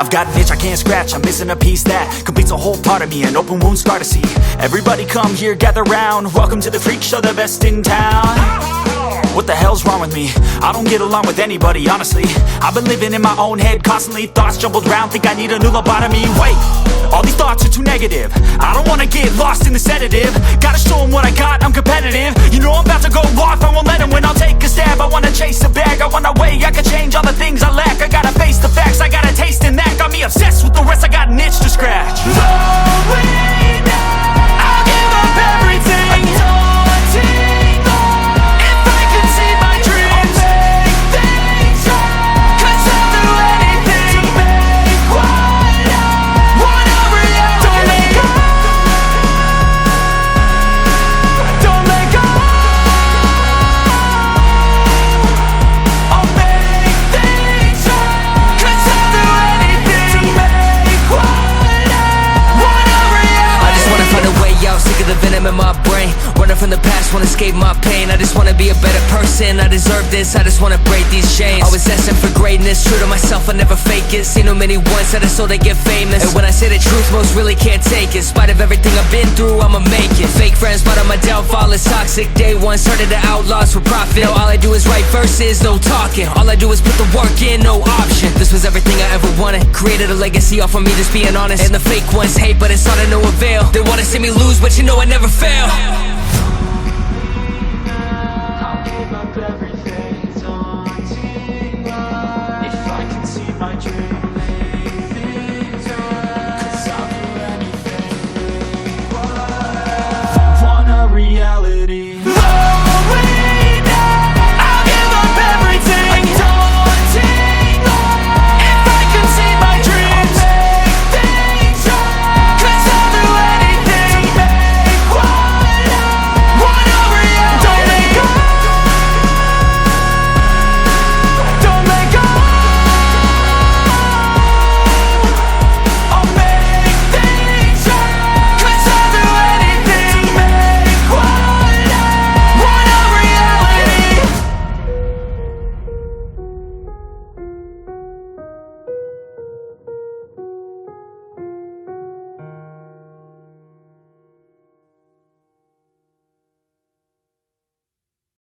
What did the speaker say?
I've got an itch I can't scratch, I'm missing a piece that completes a whole part of me, an open wound scar to see. Everybody come here, gather round, welcome to the freak show, the best in town. What the hell's wrong with me? I don't get along with anybody, honestly. I've been living in my own head constantly, thoughts jumbled round, think I need a new lobotomy. Wait, all these thoughts are too negative, I don't wanna get lost in the sedative. Gotta show them what I got, I'm competitive. You know I'm about to go off, I won't let them win, I'll take a stab. I wanna chase a bag, I wanna weigh, I can change all the things I lack. I gotta face the facts, I got a taste in that. Got me obsessed with the rest, I got an itch to scratch. Slowing down, I'll give up everything. The venom in my brain, running from the past, wanna escape my pain. I just wanna be a better person, I deserve this, I just wanna break these chains. Always asking for greatness, true to myself, I never fake it. Seen too many once that I so they get famous. And when I say the truth, most really can't take it. In spite of everything I've been through, I'ma make it. Fake friends, but on my downfall is toxic. Day one, started to outlaws for profit. Now all I do is write verses, no talking. All I do is put the work in, no option. This was everything I ever wanted, created a legacy off of me, just being honest. And the fake ones hate, but it's all to no avail. They wanna see me lose, but you know I never fail.